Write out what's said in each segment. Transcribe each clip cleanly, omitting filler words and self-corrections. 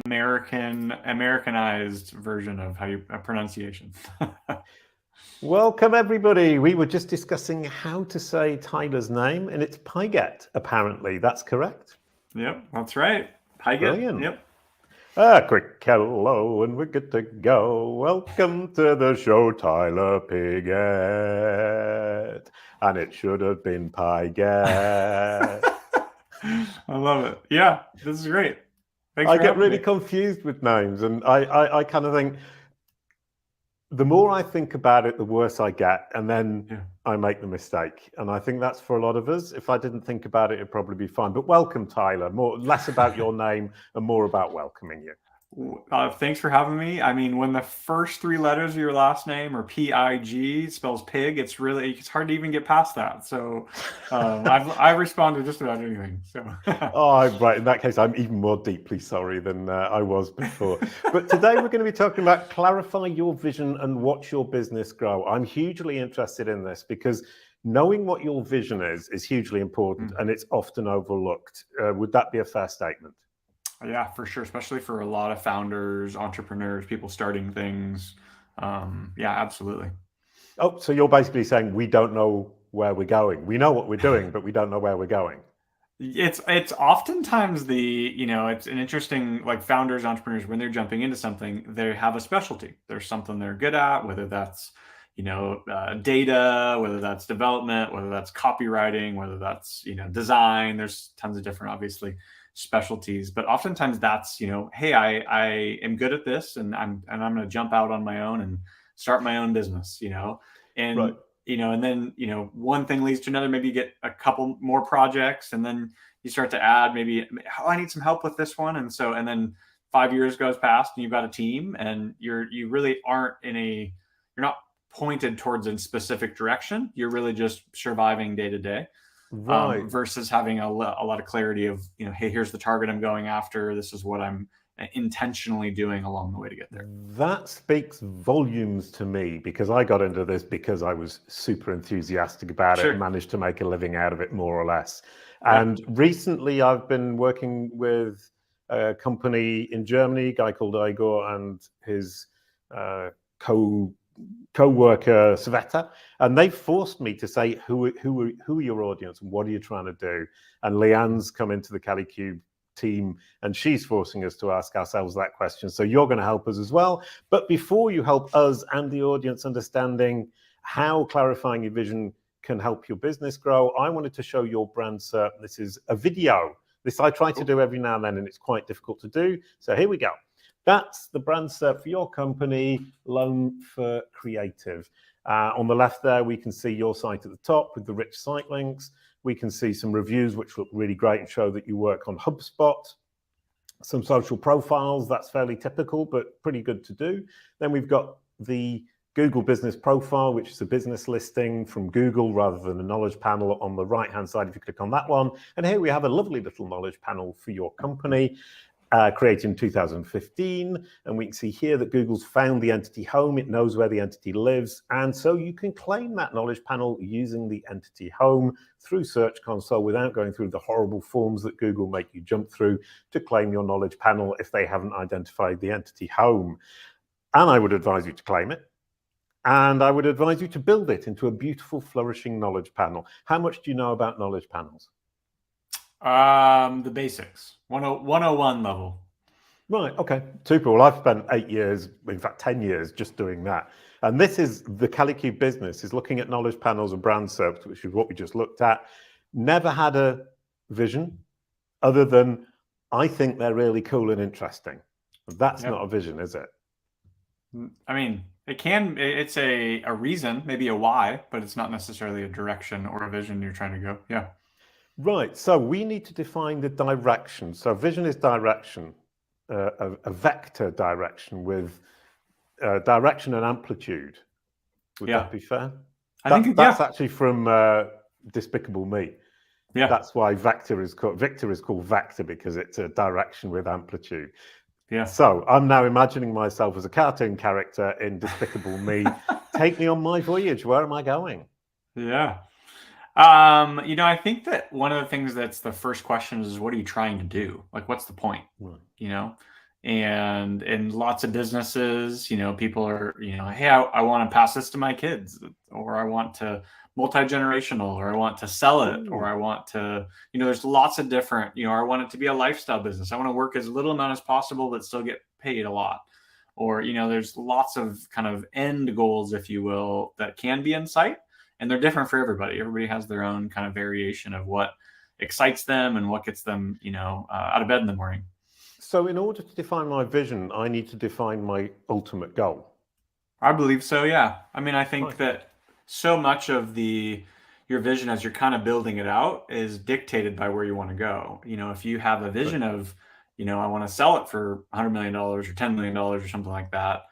Americanized version of how you pronunciation. Welcome, everybody. We were just discussing how to say Tyler's name, and it's Pigott, apparently. That's correct? Yep, that's right. Pigott. Brilliant. Yep. Quick hello, and we're good to go. Welcome to the show, Tyler Pigott. And it should have been Pigott. I love it. Yeah, this is great. Thanks I for get having really me. confused with names, and I kind of think the more I think about it, the worse I get, and then I make the mistake. And I think that's for a lot of us. If I didn't think about it, it'd probably be fine. But welcome, Tyler. Less about your name and more about welcoming you. Thanks for having me. I mean, when the first three letters of your last name are Pig spells pig, it's hard to even get past that. So I've responded to just about anything. So Right. In that case, I'm even more deeply sorry than I was before. But today we're going to be talking about clarify your vision and watch your business grow. I'm hugely interested in this because knowing what your vision is hugely important, and it's often overlooked. Would that be a fair statement? Yeah, for sure, especially for a lot of founders, entrepreneurs, people starting things. Yeah, absolutely. Oh, so you're basically saying we don't know where we're going. We know what we're doing, but we don't know where we're going. It's oftentimes it's an interesting, like, founders, entrepreneurs, when they're jumping into something, they have a specialty. There's something they're good at, whether that's data, whether that's development, whether that's copywriting, whether that's design. There's tons of different, obviously, specialties, but oftentimes that's hey, I am good at this, and I'm going to jump out on my own and start my own business, and Right. and then one thing leads to another. Maybe you get a couple more projects, and then you start to add, maybe, oh, I need some help with this one, and then 5 years goes past and you've got a team, and you really aren't you're not pointed towards a specific direction. You're really just surviving day to day. Right. Versus having a lot of clarity of, hey, here's the target I'm going after. This is what I'm intentionally doing along the way to get there. That speaks volumes to me, because I got into this because I was super enthusiastic about it and managed to make a living out of it, more or less. Yeah. And recently I've been working with a company in Germany, a guy called Igor and his co-worker Sveta, and they forced me to say, who are your audience and what are you trying to do? And Leanne's come into the Kalicube team, and she's forcing us to ask ourselves that question. So you're going to help us as well. But before you help us and the audience understanding how clarifying your vision can help your business grow, I wanted to show your brand SERP. This is a video. This I try to do every now and then, and it's quite difficult to do. So here we go. That's the brand SERP for your company, Loan for Creative. On the left there, we can see your site at the top with the rich site links. We can see some reviews which look really great and show that you work on HubSpot. Some social profiles, that's fairly typical, but pretty good to do. Then we've got the Google Business Profile, which is a business listing from Google rather than a knowledge panel on the right-hand side if you click on that one. And here we have a lovely little knowledge panel for your company. Created in 2015, and we can see here that Google's found the entity home. It knows where the entity lives, and so you can claim that knowledge panel using the entity home through Search Console without going through the horrible forms that Google make you jump through to claim your knowledge panel if they haven't identified the entity home. And I would advise you to claim it, and I would advise you to build it into a beautiful, flourishing knowledge panel. How much do you know about knowledge panels? The basics, 101 level. Right, okay, super. Well, I've spent 8 years, in fact 10 years, just doing that. And this is the Kalicube business, is looking at knowledge panels and brand SERPs, which is what we just looked at. Never had a vision other than, I think they're really cool and interesting. That's not a vision, is it? I mean, it's a reason, maybe a why, but it's not necessarily a direction or a vision you're trying to go. Yeah. Right, so we need to define the direction. So vision is direction, a vector direction with direction and amplitude. Would that be fair? That's actually from Despicable Me. Yeah. That's why Victor is called Vector, because it's a direction with amplitude. Yeah. So I'm now imagining myself as a cartoon character in Despicable Me. Take me on my voyage. Where am I going? Yeah. I think that one of the things that's the first question is, what are you trying to do? Like, what's the point? And in lots of businesses, people are, hey, I want to pass this to my kids, or I want to multi-generational, or I want to sell it, or I want to, there's lots of different, I want it to be a lifestyle business. I want to work as little amount as possible, but still get paid a lot. Or, there's lots of kind of end goals, if you will, that can be in sight, and they're different for everybody. Everybody has their own kind of variation of what excites them and what gets them, out of bed in the morning. So in order to define my vision, I need to define my ultimate goal. I believe so, yeah. I mean, I think that so much of your vision as you're kind of building it out is dictated by where you want to go. If you have a vision of, I want to sell it for $100 million or $10 million or something like that.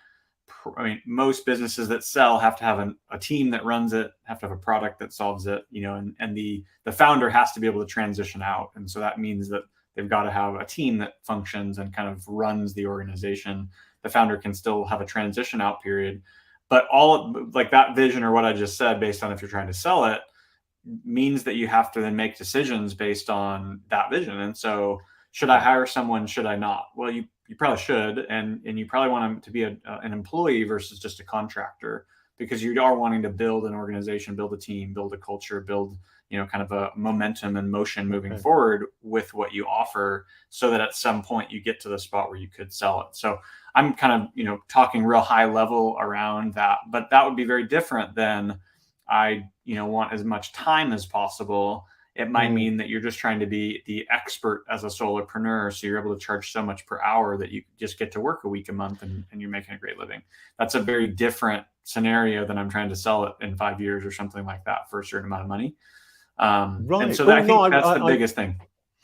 I mean, most businesses that sell have to have a team that runs it, have to have a product that solves it, and the founder has to be able to transition out. And so that means that they've got to have a team that functions and kind of runs the organization. The founder can still have a transition out period, but all like that vision or what I just said, based on if you're trying to sell it, means that you have to then make decisions based on that vision. And so, should I hire someone? Should I not? Well, you probably should, and you probably want them to be an employee versus just a contractor, because you are wanting to build an organization, build a team, build a culture, build kind of a momentum and motion moving forward with what you offer, so that at some point you get to the spot where you could sell it. So I'm kind of, talking real high level around that, but that would be very different than I, want as much time as possible. It might mean that you're just trying to be the expert as a solopreneur. So you're able to charge so much per hour that you just get to work a week, a month, and you're making a great living. That's a very different scenario than I'm trying to sell it in 5 years or something like that for a certain amount of money. Right. And so I think that's the biggest thing.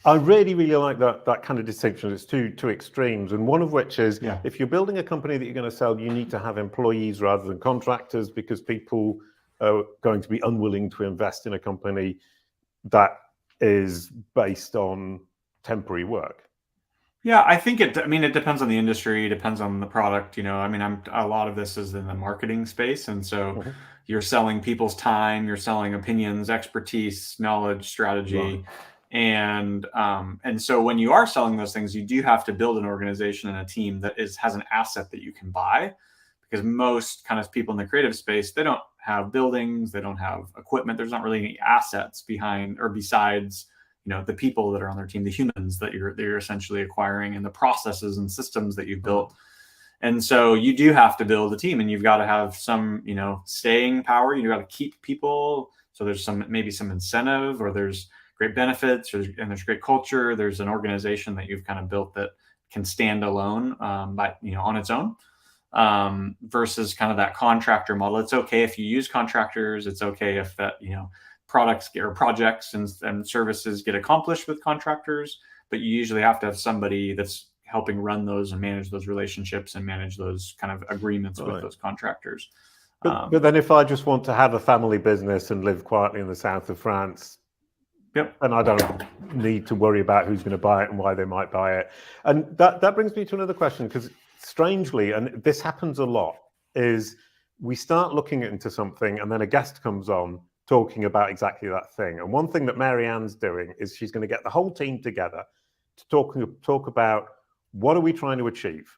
I really, really like that kind of distinction. It's two extremes, and one of which is if you're building a company that you're going to sell, you need to have employees rather than contractors, because people are going to be unwilling to invest in a company that is based on temporary work. Yeah, I think it depends on the industry, it depends on the product. A lot of this is in the marketing space. And so you're selling people's time, you're selling opinions, expertise, knowledge, strategy. And so when you are selling those things, you do have to build an organization and a team that has an asset that you can buy, because most kind of people in the creative space, they don't have buildings, they don't have equipment. There's not really any assets behind or besides the people that are on their team, the humans that you're essentially acquiring, and the processes and systems that you've built. And so you do have to build a team, and you've got to have some, staying power. You've got to keep people. So there's maybe some incentive, or there's great benefits, and there's great culture. There's an organization that you've kind of built that can stand alone, on its own, versus kind of that contractor model. It's okay if you use contractors. It's okay if that, products or projects and services get accomplished with contractors, but you usually have to have somebody that's helping run those and manage those relationships and manage those kind of agreements with those contractors. But then if I just want to have a family business and live quietly in the south of France, and I don't need to worry about who's going to buy it and why they might buy it. And that brings me to another question, because strangely, and this happens a lot, is we start looking into something and then a guest comes on talking about exactly that thing. And one thing that Mary Ann's doing is she's going to get the whole team together to talk about, what are we trying to achieve?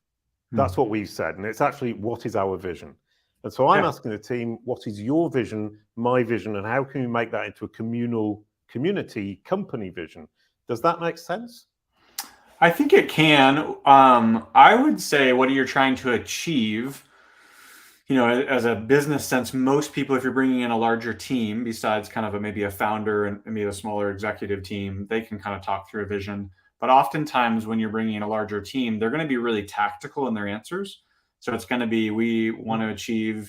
That's what we've said. And it's actually, what is our vision? And so I'm asking the team, what is your vision, my vision, and how can we make that into a community company vision? Does that make sense? I think it can. I would say, what are you trying to achieve? As a business sense, most people, if you're bringing in a larger team, besides kind of maybe a founder and maybe a smaller executive team, they can kind of talk through a vision. But oftentimes when you're bringing in a larger team, they're going to be really tactical in their answers. So it's going to be, we want to achieve,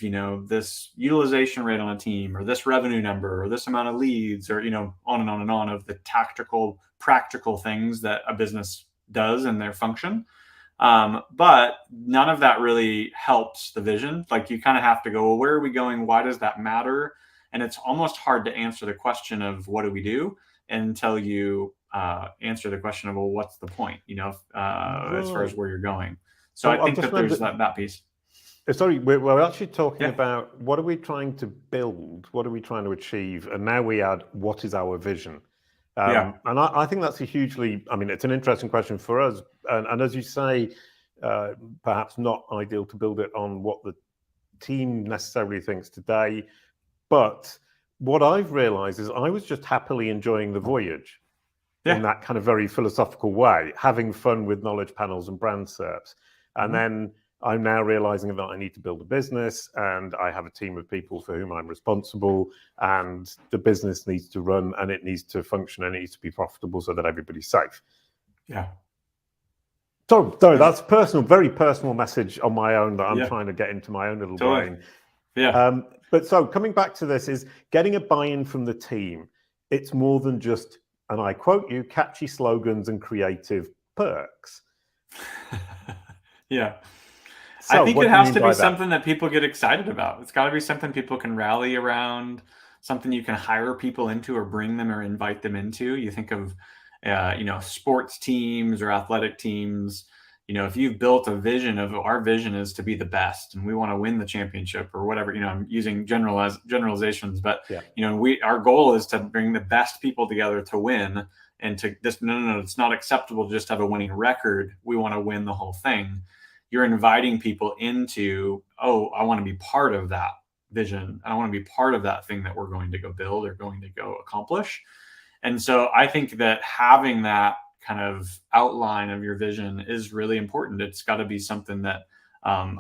this utilization rate on a team, or this revenue number, or this amount of leads, or, on and on and on, of the tactical, practical things that a business does in their function. But none of that really helps the vision. Like, you kind of have to go, well, where are we going? Why does that matter? And it's almost hard to answer the question of what do we do until you answer the question of, well, what's the point, as far as where you're going. So I think that there's that piece. Sorry, we're actually talking about, what are we trying to build? What are we trying to achieve? And now we add, what is our vision? And I think that's it's an interesting question for us. And as you say, perhaps not ideal to build it on what the team necessarily thinks today. But what I've realized is I was just happily enjoying the voyage in that kind of very philosophical way, having fun with knowledge panels and brand SERPs. And then I'm now realizing that I need to build a business, and I have a team of people for whom I'm responsible, and the business needs to run, and it needs to function, and it needs to be profitable so that everybody's safe. Yeah. So that's personal, very personal message on my own that I'm trying to get into my own little brain. Yeah. But so coming back to this is getting a buy-in from the team. It's more than just, and I quote you, catchy slogans and creative perks. Yeah. So I think it has to be something that people get excited about. It's got to be something people can rally around, something you can hire people into or bring them or invite them into. You think of, sports teams or athletic teams. If you've built a vision of our vision is to be the best and we want to win the championship or whatever, I'm using generalizations, but our goal is to bring the best people together to win. And to this, no, it's not acceptable to just have a winning record. We want to win the whole thing. You're inviting people into, I want to be part of that vision. I want to be part of that thing that we're going to go build or going to go accomplish. And so I think that having that kind of outline of your vision is really important. It's got to be something that,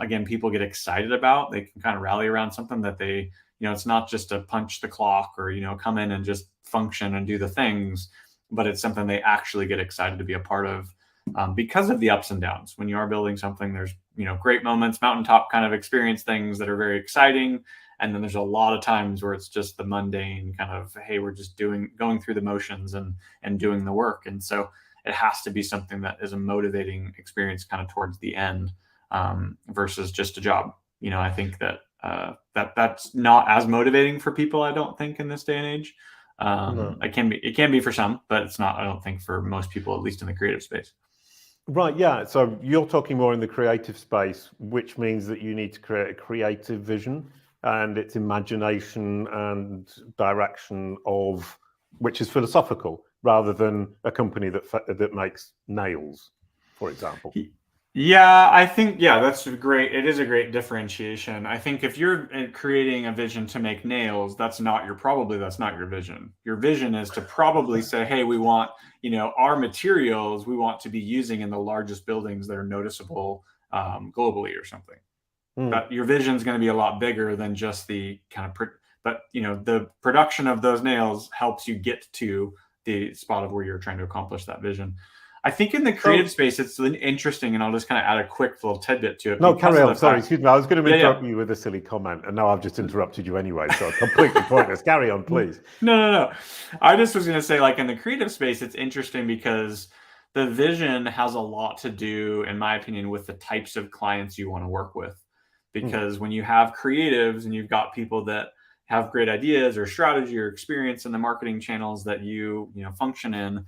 again, people get excited about. They can kind of rally around something that they, it's not just to punch the clock or, come in and just function and do the things, but it's something they actually get excited to be a part of. Because of the ups and downs. When you are building something, there's, great moments, mountaintop kind of experience things that are very exciting. And then there's a lot of times where it's just the mundane kind of, hey, we're just going through the motions and doing the work. And so it has to be something that is a motivating experience kind of towards the end versus just a job. I think that that's not as motivating for people, I don't think, in this day and age. No. It can be for some, but it's not, I don't think, for most people, at least in the creative space. Right, yeah. So you're talking more in the creative space, which means that you need to create a creative vision and its imagination and direction of, which is philosophical, rather than a company that makes nails, for example. Yeah, I think, that's great. It is a great differentiation. I think if you're creating a vision to make nails, that's not your vision. Your vision is to probably say, hey, we want, our materials we want to be using in the largest buildings that are noticeable globally or something. But your vision is going to be a lot bigger than just the kind of, the production of those nails helps you get to the spot of where you're trying to accomplish that vision. I think in the creative space, it's interesting, and I'll just kind of add a quick little tidbit to it. No, carry on. Sorry, excuse me. I was going to interrupt you with a silly comment, and now I've just interrupted you anyway, so completely pointless. Carry on, please. No. I just was going to say, like, in the creative space, it's interesting because the vision has a lot to do, in my opinion, with the types of clients you want to work with. Because when you have creatives and you've got people that have great ideas or strategy or experience in the marketing channels that you function in,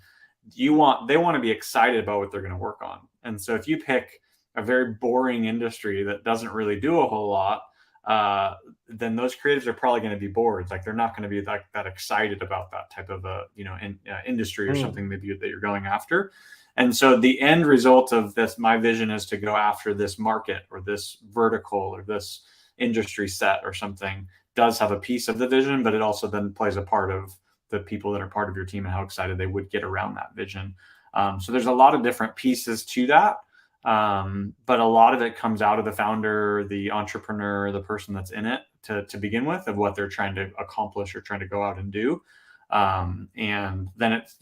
they want to be excited about what they're going to work on. And so if you pick a very boring industry that doesn't really do a whole lot, then those creatives are probably going to be bored. Like, they're not going to be that excited about that type of industry or something that you're going after. And so the end result of this, my vision is to go after this market or this vertical or this industry set or something, does have a piece of the vision, but it also then plays a part of the people that are part of your team and how excited they would get around that vision. So there's a lot of different pieces to that. But a lot of it comes out of the founder, the entrepreneur, the person that's in it to begin with, of what they're trying to accomplish or trying to go out and do. And then it's,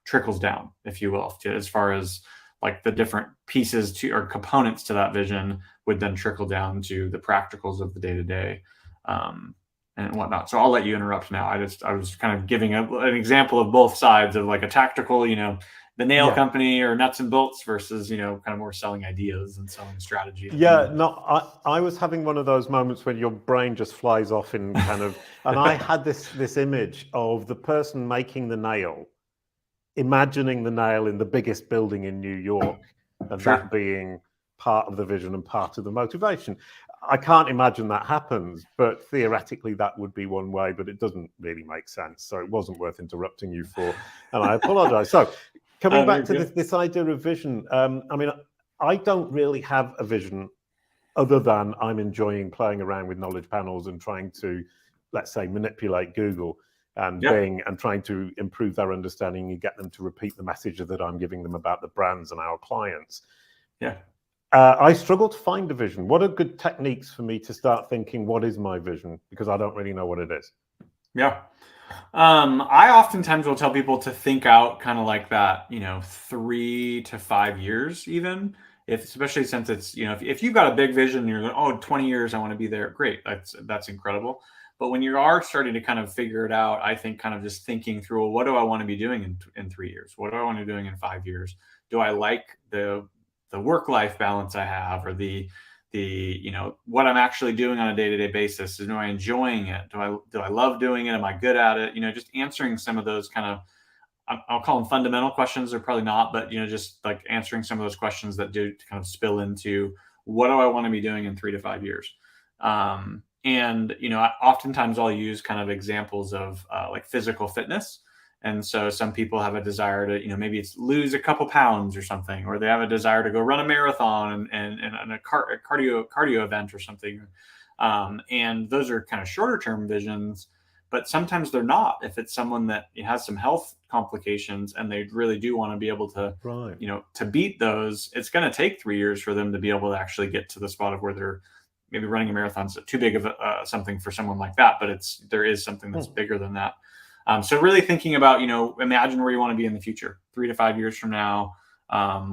trickles down, if you will, to, as far as like the different pieces to or components to that vision would then trickle down to the practicals of the day-to-day. And whatnot. So I'll let you interrupt now. I was kind of giving an example of both sides of like a tactical, the nail company or nuts and bolts versus, kind of more selling ideas and selling strategy. Yeah, no, I was having one of those moments when your brain just flies off in kind of, and I had this image of the person making the nail, imagining the nail in the biggest building in New York, and that being part of the vision and part of the motivation. I can't imagine that happens, but theoretically that would be one way, but it doesn't really make sense. So it wasn't worth interrupting you for, and I apologize. So coming back to this idea of vision, I mean, I don't really have a vision other than I'm enjoying playing around with knowledge panels and trying to, let's say, manipulate Google and Bing and trying to improve their understanding and get them to repeat the message that I'm giving them about the brands and our clients. Yeah. I struggle to find a vision. What are good techniques for me to start thinking, what is my vision? Because I don't really know what it is. Yeah. I oftentimes will tell people to think out kind of like that, 3 to 5 years, even especially since it's, if you've got a big vision and you're going, oh, 20 years, I want to be there. Great. That's incredible. But when you are starting to kind of figure it out, I think kind of just thinking through, well, what do I want to be doing in 3 years? What do I want to be doing in 5 years? Do I like the work-life balance I have, or the what I'm actually doing on a day-to-day basis? Am I enjoying it? Do I love doing it? Am I good at it? Just answering some of those kind of, I'll call them fundamental questions, or probably not, but just like answering some of those questions that do kind of spill into what do I want to be doing in 3 to 5 years. And oftentimes I'll use kind of examples of like physical fitness. And so some people have a desire to, maybe it's lose a couple pounds or something, or they have a desire to go run a marathon and a cardio event or something. And those are kind of shorter term visions, but sometimes they're not. If it's someone that has some health complications and they really do want to be able to, to beat those, it's going to take 3 years for them to be able to actually get to the spot of where they're maybe running a marathon's too big of something for someone like that, but there is something that's bigger than that. So really thinking about, imagine where you want to be in the future, 3 to 5 years from now.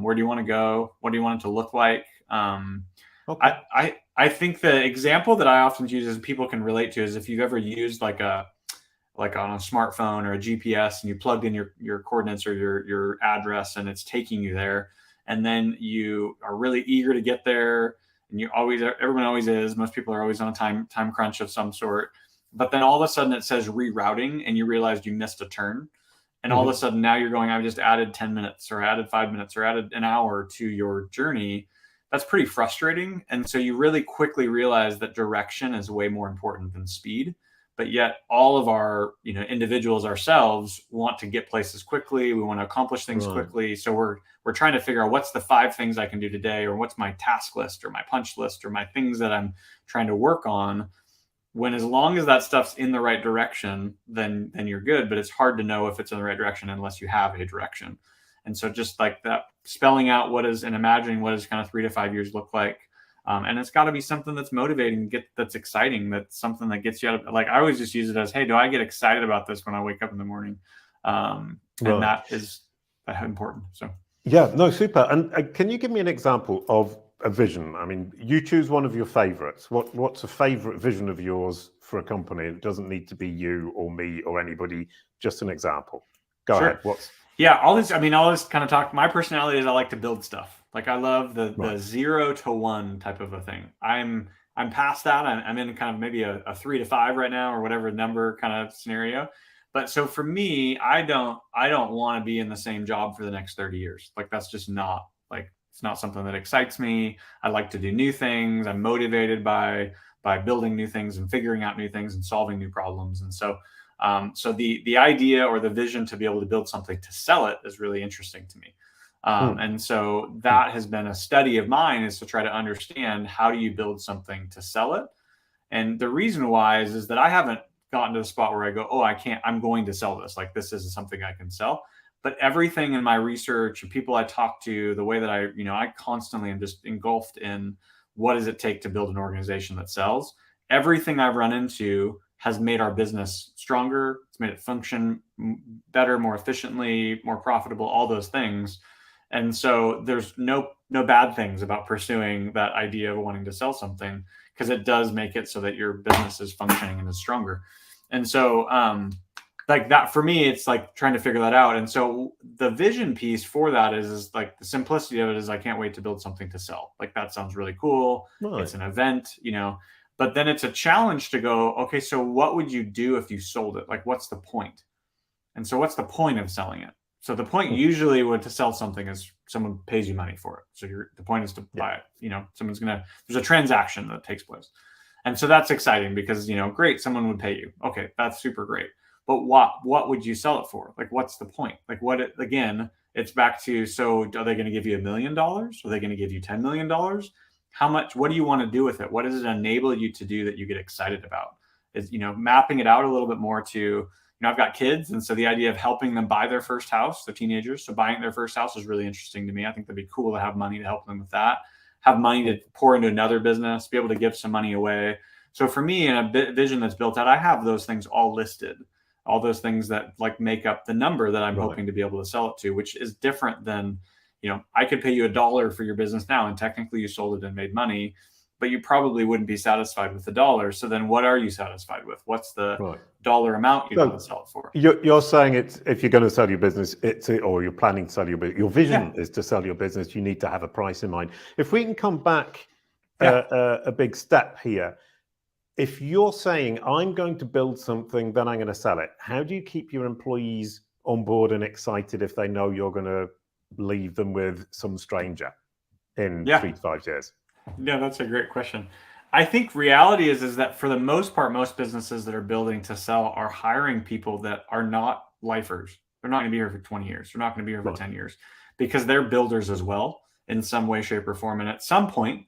Where do you want to go? What do you want it to look like? I think the example that I often use as people can relate to is if you've ever used like on a smartphone or a GPS and you plugged in your coordinates or your address and it's taking you there, and then you are really eager to get there, and everyone always is. Most people are always on a time crunch of some sort. But then all of a sudden it says rerouting and you realized you missed a turn. And all of a sudden now you're going, I've just added 10 minutes or added 5 minutes or added an hour to your journey. That's pretty frustrating. And so you really quickly realize that direction is way more important than speed. But yet all of our, individuals ourselves want to get places quickly. We want to accomplish things quickly. So we're trying to figure out what's the 5 things I can do today, or what's my task list or my punch list or my things that I'm trying to work on. When as long as that stuff's in the right direction, then you're good. But it's hard to know if it's in the right direction unless you have a direction. And so just like that, spelling out and imagining what does kind of 3 to 5 years look like. And it's got to be something that's motivating, that's exciting, that's something that gets you out of, like, I always just use it as, hey, do I get excited about this when I wake up in the morning? And that is important. So yeah, no, super. And can you give me an example of a vision? I mean, you choose one of your favorites. What's a favorite vision of yours for a company? It doesn't need to be you or me or anybody, just an example. Go ahead. All this kind of talk. My personality is I like to build stuff. Like I love the 0 to 1 type of a thing. I'm past that. I'm in kind of maybe a 3 to 5 right now, or whatever number kind of scenario. But so for me, I don't want to be in the same job for the next 30 years. Like that's just not, like, it's not something that excites me. I like to do new things. I'm motivated by building new things and figuring out new things and solving new problems. And so the idea or the vision to be able to build something to sell it is really interesting to me. And so that has been a study of mine, is to try to understand, how do you build something to sell it? And the reason why is that I haven't gotten to the spot where I go, oh, I'm going to sell this. Like this is something I can sell. But everything in my research and people I talk to, the way that I constantly am just engulfed in what does it take to build an organization that sells. Everything I've run into has made our business stronger. It's made it function better, more efficiently, more profitable, all those things. And so there's no bad things about pursuing that idea of wanting to sell something, because it does make it so that your business is functioning and is stronger. And so like that, for me, it's like trying to figure that out. And so the vision piece for that is like the simplicity of it is I can't wait to build something to sell. Like that sounds really cool. Nice. It's an event, but then it's a challenge to go, okay, so what would you do if you sold it? Like, what's the point? And so what's the point of selling it? So the point usually to sell something is someone pays you money for it. So the point is to buy it. There's a transaction that takes place. And so that's exciting because, great, someone would pay you. Okay, that's super great. But what would you sell it for? Like, what's the point? Like, again, It's back to, so are they going to give you $1 million? Are they going to give you $10 million? How much, what do you want to do with it? What does it enable you to do that you get excited about? Is, mapping it out a little bit more to, I've got kids. And so the idea of helping them buy their first house, they're teenagers. So buying their first house is really interesting to me. I think that'd be cool to have money to help them with that, have money to pour into another business, be able to give some money away. So for me, in a vision that's built out, I have those things all listed, all those things that like make up the number that I'm hoping to be able to sell it to, which is different than, I could pay you $1 for your business now, and technically you sold it and made money, but you probably wouldn't be satisfied with the $1. So then what are you satisfied with? What's the dollar amount you want to sell it for? You're saying it's, if you're going to sell your business, or you're planning to sell your business, your vision is to sell your business, you need to have a price in mind. If we can come back a big step here, if you're saying, I'm going to build something, then I'm going to sell it, how do you keep your employees on board and excited if they know you're going to leave them with some stranger in 3 to 5 years? Yeah, that's a great question. I think reality is that for the most part, most businesses that are building to sell are hiring people that are not lifers. They're not going to be here for 20 years. They're not going to be here for 10 years, because they're builders as well in some way, shape, or form. And at some point,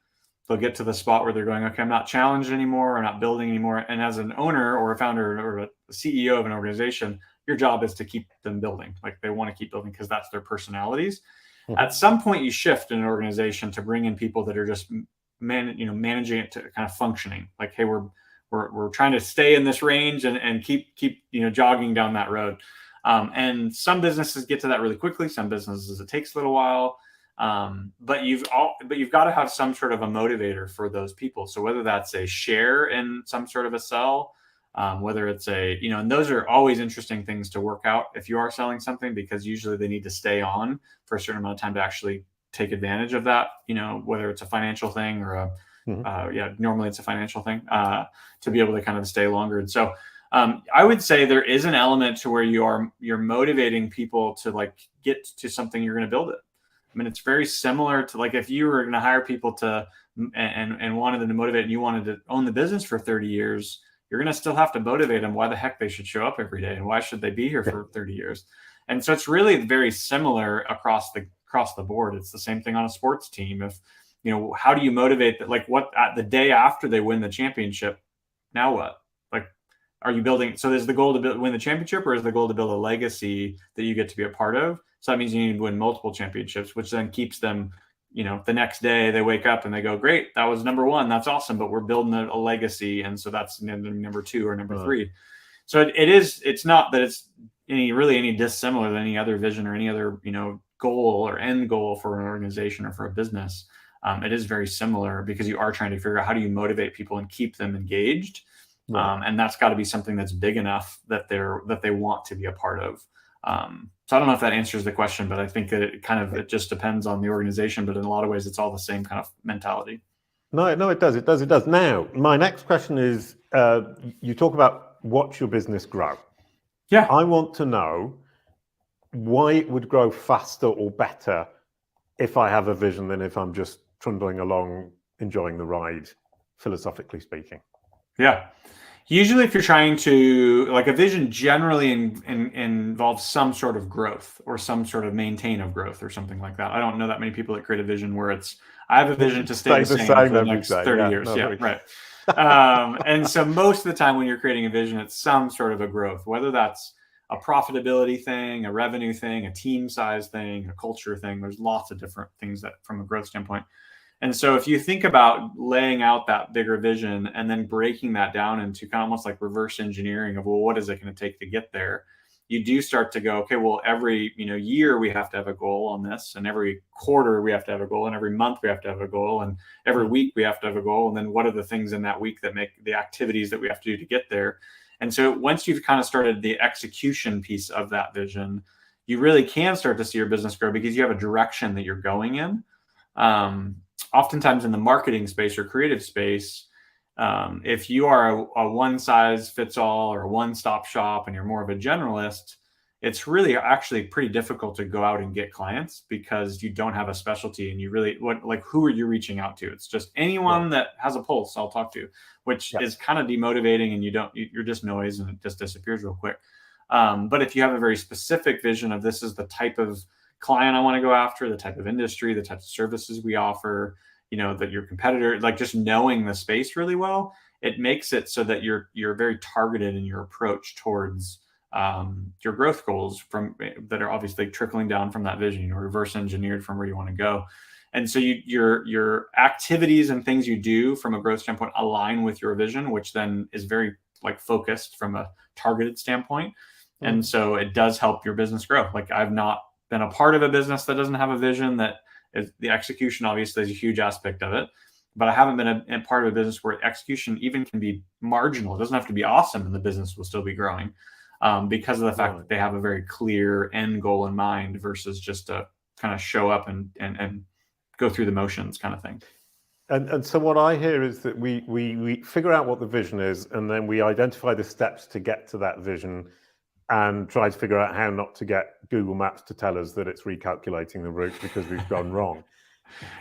they'll get to the spot where they're going, okay, I'm not challenged anymore, or not building anymore. And as an owner or a founder or a CEO of an organization, your job is to keep them building. Like, they want to keep building because that's their personalities. At some point, you shift in an organization to bring in people that are just managing it to kind of functioning. Like, hey, we're trying to stay in this range and keep jogging down that road. And some businesses get to that really quickly. Some businesses it takes a little while. But you've got to have some sort of a motivator for those people. So whether that's a share in some sort of a sell, whether it's and those are always interesting things to work out if you are selling something, because usually they need to stay on for a certain amount of time to actually take advantage of that, whether it's a financial thing or normally it's a financial thing, to be able to kind of stay longer. And so I would say there is an element to where you're motivating people to like get to something, you're going to build it. I mean, it's very similar to like if you were going to hire people to and wanted them to motivate, and you wanted to own the business for 30 years, you're going to still have to motivate them why the heck they should show up every day and why should they be here for 30 years. And so it's really very similar across the board. It's the same thing on a sports team. If how do you motivate that? Like, what the day after they win the championship, now what? Like, are you building? So is the goal to win the championship, or is the goal to build a legacy that you get to be a part of? So that means you need to win multiple championships, which then keeps them, the next day they wake up and they go, great, that was number 1. That's awesome. But we're building a legacy. And so that's number 2 or number 3. So it's not that it's any dissimilar than any other vision or any other, goal or end goal for an organization or for a business. It is very similar, because you are trying to figure out how do you motivate people and keep them engaged. And that's got to be something that's big enough that they want to be a part of. So I don't know if that answers the question, but I think that it just depends on the organization, but in a lot of ways, it's all the same kind of mentality. No, it does. It does. Now, my next question is, you talk about watch your business grow. Yeah. I want to know why it would grow faster or better if I have a vision than if I'm just trundling along, enjoying the ride, philosophically speaking. Yeah. Usually if you're trying to, like, a vision generally involves some sort of growth or some sort of maintain of growth or something like that. I don't know that many people that create a vision where it's, I have a vision to stay the same for the next 30 years. Right. And so most of the time when you're creating a vision, it's some sort of a growth, whether that's a profitability thing, a revenue thing, a team size thing, a culture thing. There's lots of different things that from a growth standpoint. And so if you think about laying out that bigger vision and then breaking that down into kind of almost like reverse engineering of, well, what is it going to take to get there? You do start to go, okay, well, every year we have to have a goal on this, and every quarter we have to have a goal, and every month we have to have a goal, and every week we have to have a goal. And then what are the things in that week that make the activities that we have to do to get there? And so once you've kind of started the execution piece of that vision, you really can start to see your business grow because you have a direction that you're going in. Oftentimes in the marketing space or creative space, if you are a one size fits all or a one-stop shop and you're more of a generalist, it's really actually pretty difficult to go out and get clients because you don't have a specialty, and you really who are you reaching out to? It's just anyone that has a pulse I'll talk to, which is kind of demotivating, and you're just noise and it just disappears real quick. But if you have a very specific vision of this is the type of client I want to go after, the type of industry, the types of services we offer, that your competitor, like just knowing the space really well, it makes it so that you're very targeted in your approach towards your growth goals that are obviously trickling down from that vision, reverse engineered from where you want to go. And so your activities and things you do from a growth standpoint align with your vision, which then is very like focused from a targeted standpoint. And so it does help your business grow. Like I've not been a part of a business that doesn't have a vision. That is, the execution obviously is a huge aspect of it, but I haven't been a part of a business where execution even can be marginal. It doesn't have to be awesome and the business will still be growing because of the fact that they have a very clear end goal in mind versus just a kind of show up and go through the motions kind of thing. And so what I hear is that we figure out what the vision is, and then we identify the steps to get to that vision and try to figure out how not to get Google Maps to tell us that it's recalculating the route because we've gone wrong.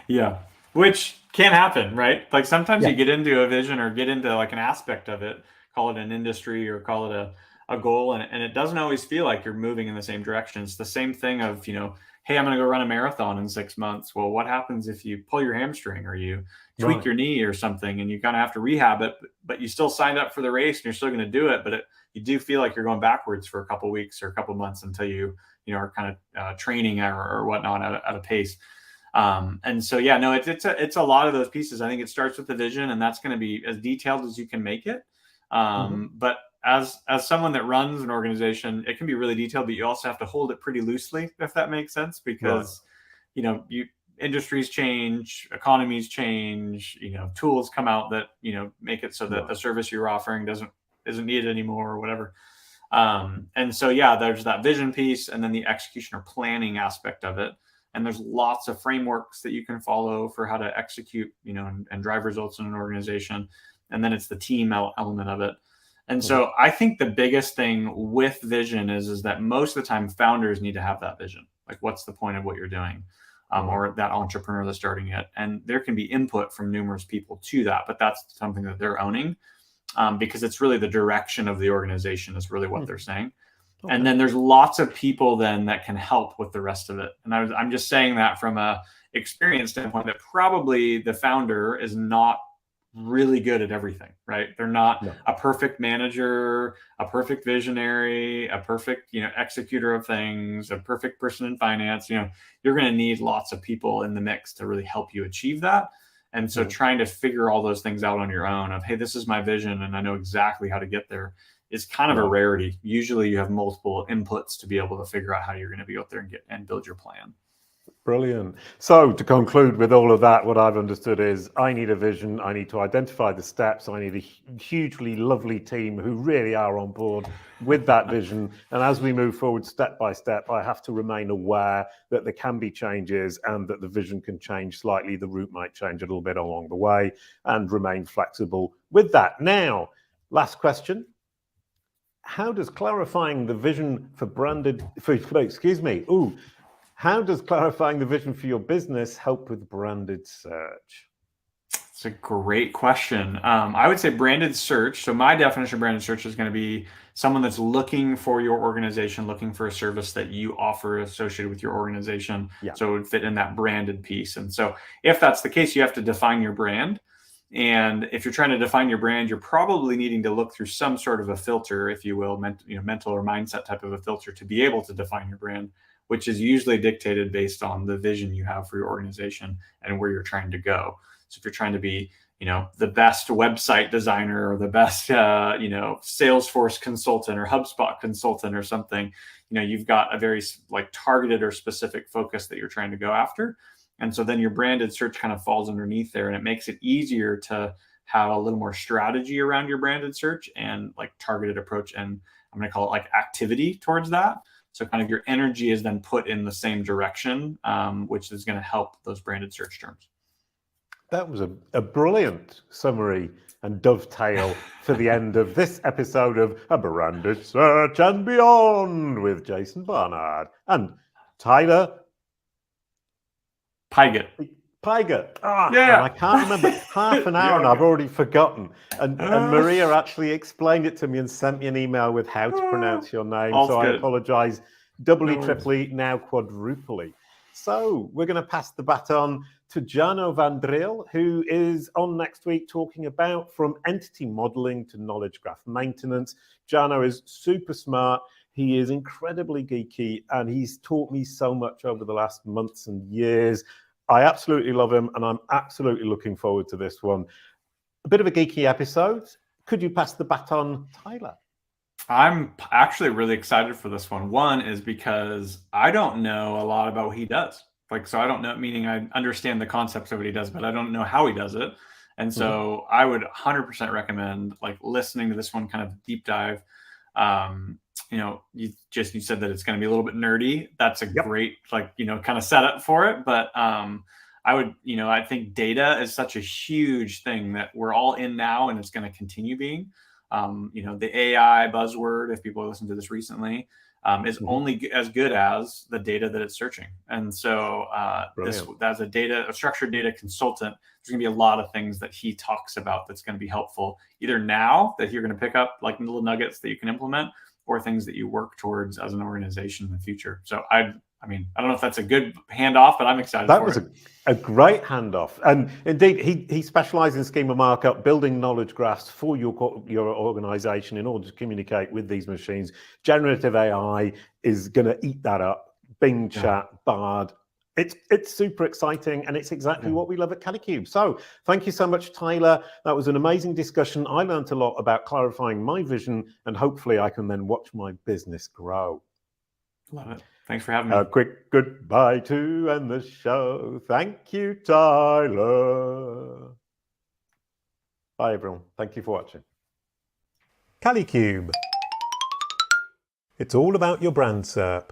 Yeah, which can happen, right? Like sometimes you get into a vision or get into like an aspect of it, call it an industry or call it a goal, and it doesn't always feel like you're moving in the same direction. It's the same thing of, hey, I'm going to go run a marathon in 6 months. Well, what happens if you pull your hamstring or you tweak your knee or something and you kind of have to rehab it, but you still signed up for the race and you're still going to do it, but you do feel like you're going backwards for a couple of weeks or a couple of months until you are kind of training or whatnot at a pace. And so, it's a lot of those pieces. I think it starts with the vision, and that's going to be as detailed as you can make it. But as someone that runs an organization, it can be really detailed, but you also have to hold it pretty loosely, if that makes sense, because, industries change, economies change, tools come out that, make it so that the service you're offering isn't needed anymore or whatever. And so, there's that vision piece and then the execution or planning aspect of it. And there's lots of frameworks that you can follow for how to execute, and drive results in an organization. And then it's the team element of it. And so I think the biggest thing with vision is that most of the time founders need to have that vision. Like, what's the point of what you're doing? Or that entrepreneur that's starting it. And there can be input from numerous people to that, but that's something that they're owning because it's really the direction of the organization is really what they're saying. Okay. And then there's lots of people then that can help with the rest of it. And I'm just saying that from a experience standpoint that probably the founder is not really good at everything, right? They're not a perfect manager, a perfect visionary, a perfect, executor of things, a perfect person in finance. You're going to need lots of people in the mix to really help you achieve that. And so trying to figure all those things out on your own of, hey, this is my vision and I know exactly how to get there is kind of a rarity. Usually you have multiple inputs to be able to figure out how you're going to be out there and build your plan. Brilliant. So to conclude with all of that, what I've understood is I need a vision. I need to identify the steps. I need a hugely lovely team who really are on board with that vision. And as we move forward step by step, I have to remain aware that there can be changes and that the vision can change slightly. The route might change a little bit along the way and remain flexible with that. Now, last question. How does clarifying the vision how does clarifying the vision for your business help with branded search? It's a great question. I would say branded search. So my definition of branded search is going to be someone that's looking for your organization, looking for a service that you offer associated with your organization. Yeah. So it would fit in that branded piece. And so if that's the case, you have to define your brand. And if you're trying to define your brand, you're probably needing to look through some sort of a filter, if you will, mental or mindset type of a filter to be able to define your brand, which is usually dictated based on the vision you have for your organization and where you're trying to go. So if you're trying to be, the best website designer or the best, Salesforce consultant or HubSpot consultant or something, you've got a very targeted or specific focus that you're trying to go after. And so then your branded search kind of falls underneath there, and it makes it easier to have a little more strategy around your branded search and targeted approach. And I'm going to call it activity towards that. So kind of your energy is then put in the same direction, which is going to help those branded search terms. That was a brilliant summary and dovetail for the end of this episode of A Branded Search and Beyond with Jason Barnard and Tyler Pigott. And I can't remember. Half an hour and I've already forgotten. And Maria actually explained it to me and sent me an email with how to pronounce your name. So I apologize doubly, triply, now quadruply. So we're going to pass the baton to Jarno van Driel, who is on next week talking about from entity modeling to knowledge graph maintenance. Jarno is super smart. He is incredibly geeky, and he's taught me so much over the last months and years. I absolutely love him, and I'm absolutely looking forward to this one. A bit of a geeky episode. Could you pass the baton, Tyler? I'm actually really excited for this one. One is because I don't know a lot about what he does. Like, so I don't know, meaning I understand the concepts of what he does, but I don't know how he does it. And so I would 100% recommend like listening to this one, kind of deep dive. You know, you said that it's going to be a little bit nerdy. That's a great, like, you know, kind of setup for it. But I would, you know, I think data is such a huge thing that we're all in now, and it's going to continue being. You know, the AI buzzword, if people listen to this recently, is only as good as the data that it's searching. And so as a structured data consultant, there's going to be a lot of things that he talks about that's going to be helpful, either now that you're going to pick up like little nuggets that you can implement, or things that you work towards as an organization in the future. So I mean, I don't know if that's a good handoff, but I'm excited that for was it. A great handoff. And indeed, he specializes in schema markup, building knowledge graphs for your organization in order to communicate with these machines. Generative AI is going to eat that up. Bing Chat, Bard. It's super exciting, and it's exactly what we love at Kalicube. So thank you so much, Tyler. That was an amazing discussion. I learned a lot about clarifying my vision, and hopefully I can then watch my business grow. Love it. Thanks for having me. A quick goodbye to end the show. Thank you, Tyler. Bye, everyone. Thank you for watching. Kalicube. It's all about your brand, SERP.